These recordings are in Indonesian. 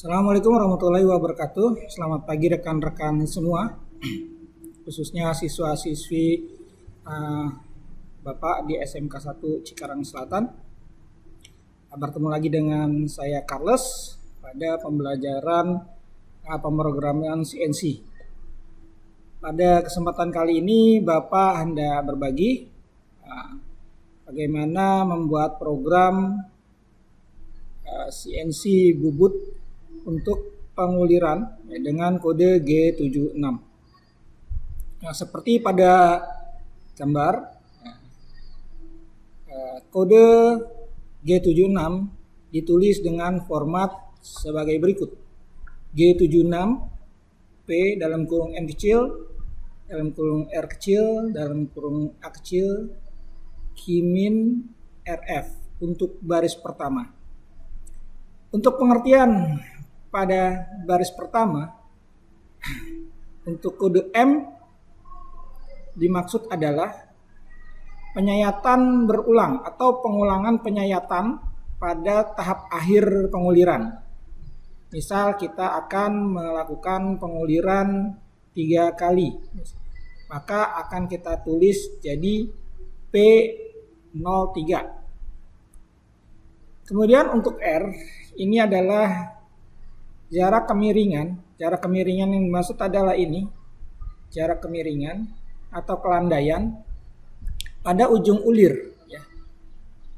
Assalamualaikum warahmatullahi wabarakatuh. Selamat pagi rekan-rekan semua, khususnya siswa-siswi Bapak di SMK 1 Cikarang Selatan. Bertemu lagi dengan saya Carlos pada pembelajaran pemrograman CNC. Pada kesempatan kali ini Bapak hendak berbagi bagaimana membuat program CNC bubut untuk penguliran dengan kode G76. Nah, seperti pada gambar, kode G76 ditulis dengan format sebagai berikut: G76 P dalam kurung N kecil, dalam kurung R kecil, dalam kurung A kecil, Kimin RF untuk baris pertama. Untuk pengertian pada baris pertama, untuk kode M dimaksud adalah penyayatan berulang atau pengulangan penyayatan pada tahap akhir penguliran. Misal kita akan melakukan penguliran 3 kali, maka akan kita tulis jadi P03. Kemudian untuk R, ini adalah jarak kemiringan. Jarak kemiringan yang dimaksud adalah ini, jarak kemiringan atau kelandaian pada ujung ulir.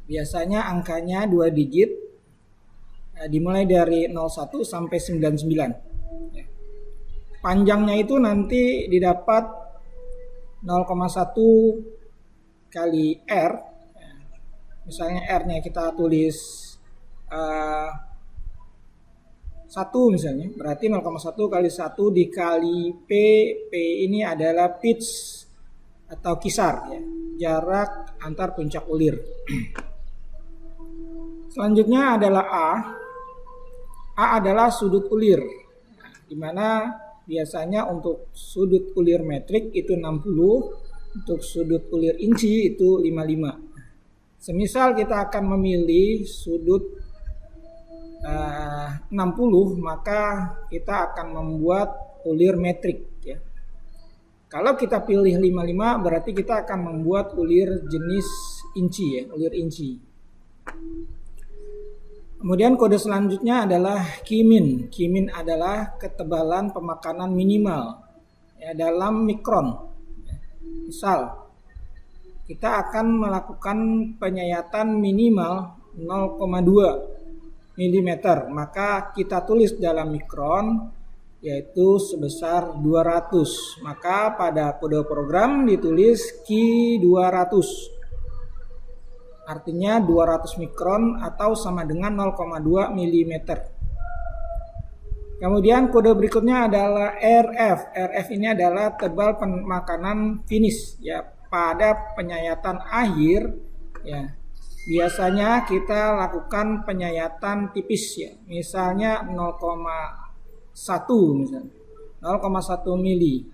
Biasanya angkanya 2 digit, dimulai dari 01 sampai 99. Panjangnya itu nanti didapat 0,1 kali R. Misalnya R-nya kita tulis 1 misalnya, berarti 0,1 kali 1 dikali P. P ini adalah pitch atau kisar, jarak antar puncak ulir. Selanjutnya adalah A. A adalah sudut ulir, dimana biasanya untuk sudut ulir metrik itu 60, untuk sudut ulir inci itu 55. Semisal kita akan memilih sudut 60, maka kita akan membuat ulir metrik. Kalau kita pilih 55, berarti kita akan membuat ulir jenis inci, ulir inci. Kemudian kode selanjutnya adalah Kimin. Kimin adalah ketebalan pemakanan minimal dalam mikron. Misal kita akan melakukan penyayatan minimal 0,2 mm, maka kita tulis dalam mikron yaitu sebesar 200. Maka pada kode program ditulis Ki200. Artinya 200 mikron atau sama dengan 0,2 mm. Kemudian kode berikutnya adalah RF. RF ini adalah tebal pemakanan finish, pada penyayatan akhir. Biasanya kita lakukan penyayatan tipis, misalnya 0,1 misalnya, 0,1 mili.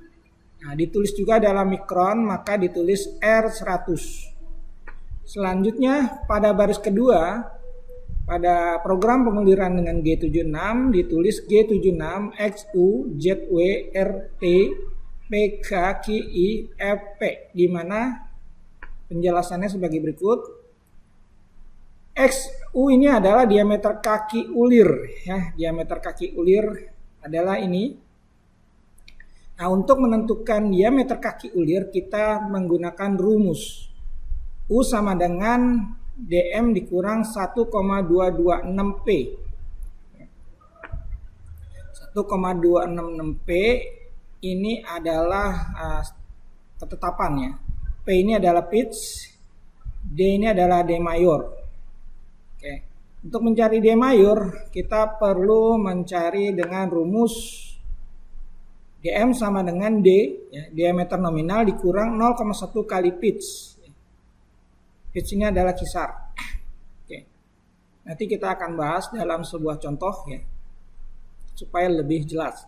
Nah, ditulis juga dalam mikron, maka ditulis R100. Selanjutnya pada baris kedua, pada program penguliran dengan G76 ditulis G76 XU ZW RT PK KI FP, di mana penjelasannya sebagai berikut. XU ini adalah diameter kaki ulir, diameter kaki ulir adalah ini. Nah, untuk menentukan diameter kaki ulir kita menggunakan rumus U sama dengan DM dikurang 1,226 P. 1,266 P ini adalah ketetapannya. P ini adalah pitch, D ini adalah D mayor. Untuk mencari D mayor, kita perlu mencari dengan rumus DM sama dengan D, diameter nominal dikurang 0,1 kali pitch. Pitch ini adalah kisar. Nanti kita akan bahas dalam sebuah contoh, supaya lebih jelas.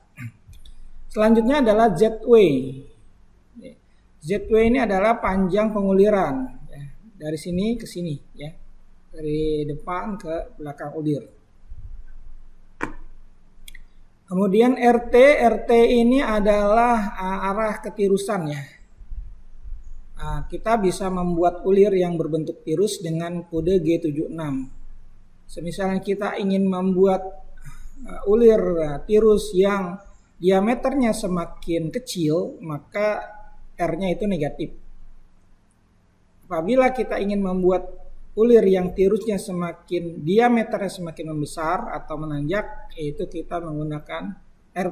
Selanjutnya adalah ZW. ZW ini adalah panjang penguliran, dari sini ke sini, dari depan ke belakang ulir. Kemudian RT ini adalah arah ketirusan ya. Kita bisa membuat ulir yang berbentuk tirus dengan kode G76. Semisalnya kita ingin membuat ulir tirus yang diameternya semakin kecil, maka R-nya itu negatif. Apabila kita ingin membuat ulir yang tirusnya semakin diameternya semakin membesar atau menanjak, yaitu kita menggunakan R+.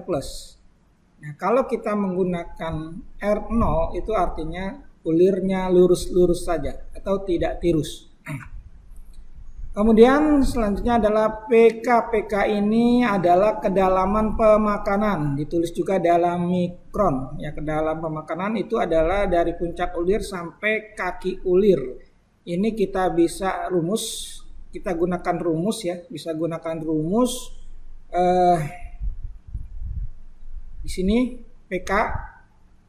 Nah, kalau kita menggunakan R0 itu artinya ulirnya lurus-lurus saja atau tidak tirus. Kemudian selanjutnya adalah PK. PK ini adalah kedalaman pemakanan, ditulis juga dalam mikron. Ya, kedalaman pemakanan itu adalah dari puncak ulir sampai kaki ulir. Ini kita bisa rumus, kita gunakan rumus ya, bisa gunakan rumus di sini PK.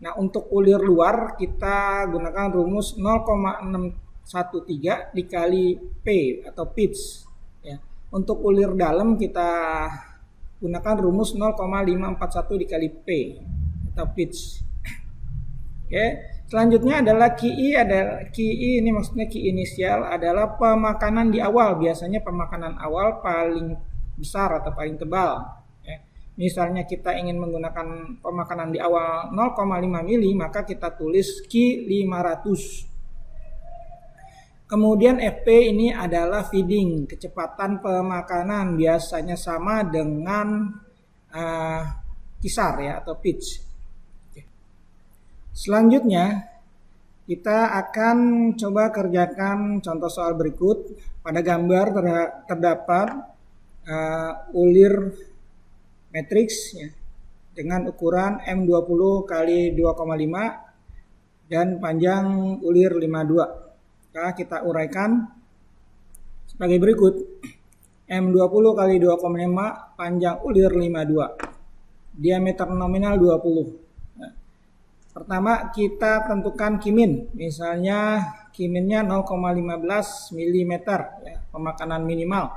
Nah, untuk ulir luar kita gunakan rumus 0,613 dikali P atau pitch ya. Untuk ulir dalam kita gunakan rumus 0,541 dikali P atau pitch. Oke, selanjutnya adalah QI ini maksudnya QI inisial adalah pemakanan di awal. Biasanya pemakanan awal paling besar atau paling tebal. Misalnya kita ingin menggunakan pemakanan di awal 0,5 mili, maka kita tulis Q 500. Kemudian FP ini adalah feeding, kecepatan pemakanan, biasanya sama dengan kisar ya atau pitch. Selanjutnya kita akan coba kerjakan contoh soal berikut. Pada gambar terdapat ulir matriks ya, dengan ukuran M20 kali 2,5 dan panjang ulir 52. Maka kita uraikan sebagai berikut. M20 kali 2,5 panjang ulir 52. Diameter nominal 20. Nah, pertama kita tentukan kimin. Misalnya kiminnya 0,15 mm ya, pemakanan minimal.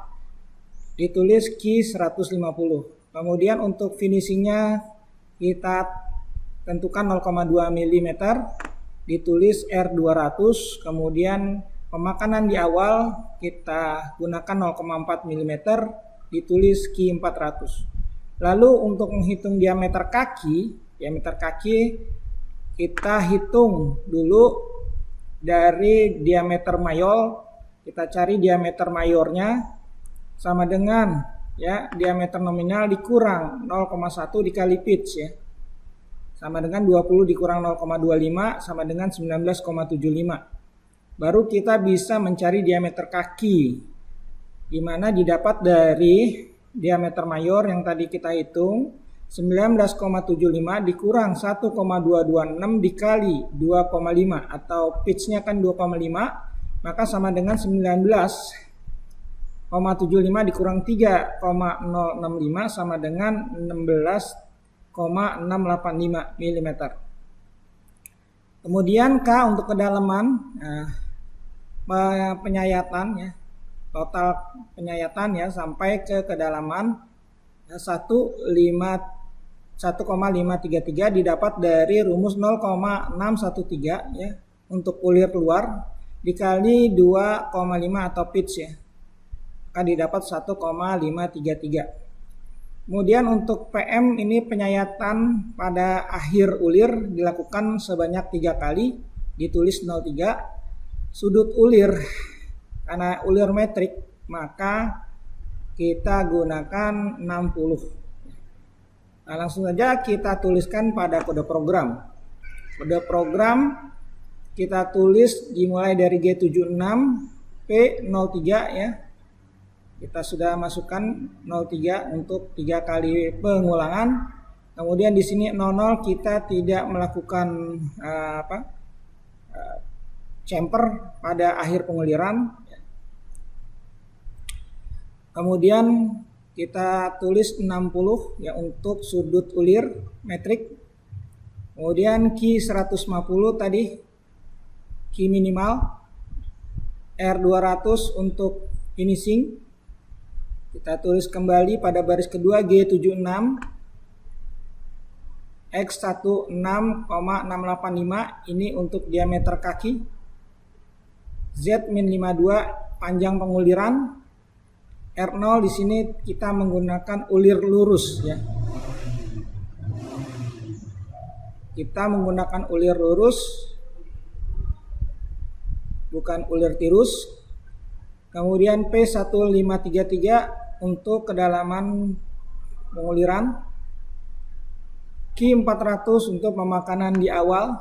Ditulis Q 150. Kemudian untuk finishingnya kita tentukan 0,2 mm, ditulis R200. Kemudian pemakanan di awal kita gunakan 0,4 mm, ditulis Q400. Lalu untuk menghitung diameter kaki kita hitung dulu dari diameter mayol. Kita cari diameter mayornya sama dengan ya diameter nominal dikurang 0,1 dikali pitch ya, sama dengan 20 dikurang 0,25 sama dengan 19,75. Baru kita bisa mencari diameter kaki, di mana didapat dari diameter mayor yang tadi kita hitung 19,75 dikurang 1,226 dikali 2,5 atau pitchnya kan 2,5, maka sama dengan 19,75 dikurang 3,065 sama dengan 16,685 mm. Kemudian K untuk kedalaman penyayatan ya, total penyayatan ya sampai ke kedalaman 1,533 didapat dari rumus 0,613 ya untuk ulir keluar dikali 2,5 atau pitch ya, maka didapat 1,533. Kemudian untuk PM ini penyayatan pada akhir ulir dilakukan sebanyak 3 kali, ditulis 03. Sudut ulir karena ulir metrik maka kita gunakan 60. Nah, langsung saja kita tuliskan pada kode program. Kode program kita tulis dimulai dari G76 P03 ya. Kita sudah masukkan 03 untuk 3 kali pengulangan. Kemudian di sini 00 kita tidak melakukan chamfer pada akhir penguliran. Kemudian kita tulis 60 ya untuk sudut ulir metrik. Kemudian Q 150 tadi Q minimal, R200 untuk finishing. Kita tulis kembali pada baris kedua G76 X16,685 ini untuk diameter kaki, Z-52 panjang penguliran, R0 di sini kita menggunakan ulir lurus ya. Kita menggunakan ulir lurus, bukan ulir tirus. Kemudian P1533 untuk kedalaman penguliran, Q400 untuk pemakanan di awal,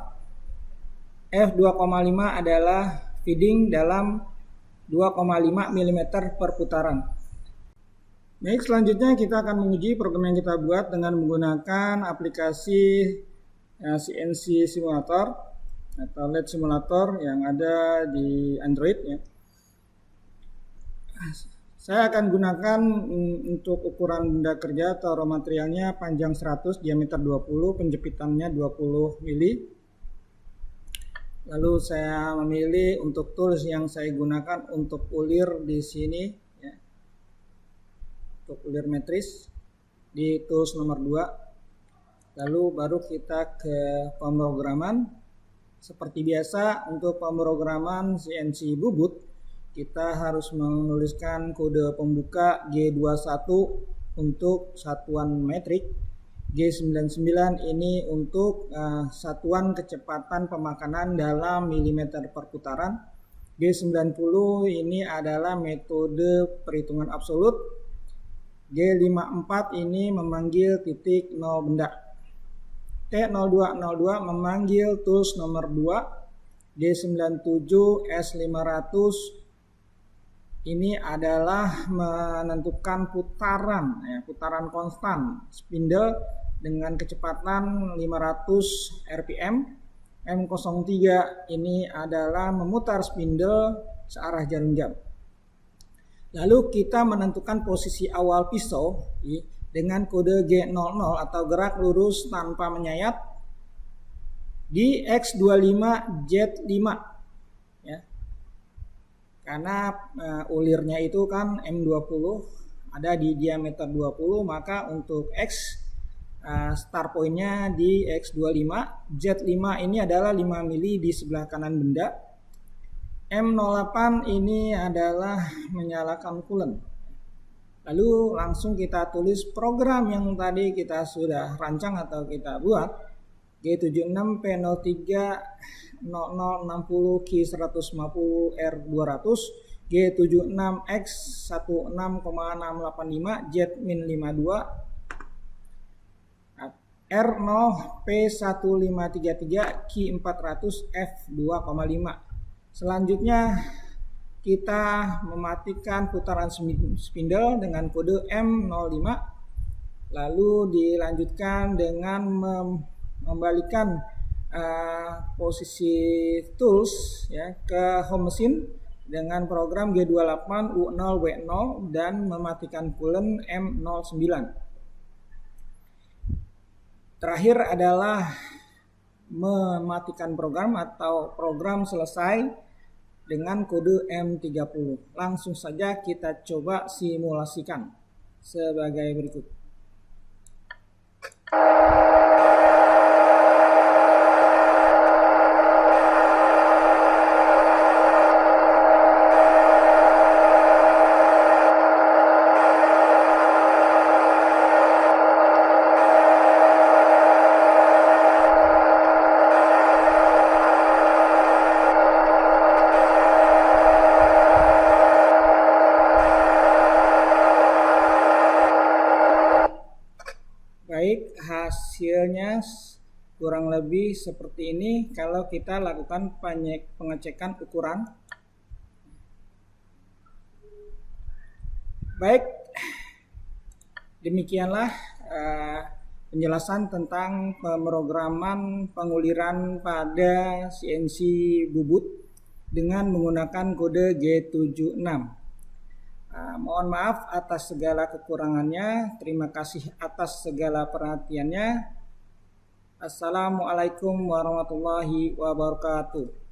F2,5 adalah feeding dalam 2,5 mm per putaran. Baik, selanjutnya kita akan menguji program yang kita buat dengan menggunakan aplikasi CNC simulator atau LED simulator yang ada di Android ya. Saya akan gunakan untuk ukuran benda kerja atau raw materialnya panjang 100, diameter 20, penjepitannya 20 mili. Lalu saya memilih untuk tools yang saya gunakan untuk ulir di sini ya. Untuk ulir metris di tools nomor 2. Lalu baru kita ke pemrograman. Seperti biasa untuk pemrograman CNC bubut, kita harus menuliskan kode pembuka G21 untuk satuan metrik, G99 ini untuk satuan kecepatan pemakanan dalam milimeter per putaran, G90 ini adalah metode perhitungan absolut, G54 ini memanggil titik 0 benda, T0202 memanggil tools nomor 2, G97 S500 ini adalah menentukan putaran ya, putaran konstan spindle dengan kecepatan 500 rpm. M03 ini adalah memutar spindle searah jarum jam. Lalu kita menentukan posisi awal pisau dengan kode G00 atau gerak lurus tanpa menyayat di X25Z5 ya. Karena ulirnya itu kan M20 ada di diameter 20, maka untuk X start pointnya di X25, Z5 ini adalah 5 mili di sebelah kanan benda, M08 ini adalah menyalakan coolant. Lalu langsung kita tulis program yang tadi kita sudah rancang atau kita buat, G76 P03 0060 Q150 R200 G76X 16,685 Z-52 R0 P1533 Q400 F2,5. Selanjutnya kita mematikan putaran spindle dengan kode M05. Lalu dilanjutkan dengan membalikan posisi tools ya ke home mesin dengan program G28 U0 W0 dan mematikan coolant M09. Terakhir adalah mematikan program atau program selesai dengan kode M30. Langsung saja kita coba simulasikan sebagai berikut. Baik, hasilnya kurang lebih seperti ini kalau kita lakukan pengecekan ukuran. Baik, demikianlah penjelasan tentang pemrograman penguliran pada CNC bubut dengan menggunakan kode G76. Mohon maaf atas segala kekurangannya. Terima kasih atas segala perhatiannya. Assalamualaikum warahmatullahi wabarakatuh.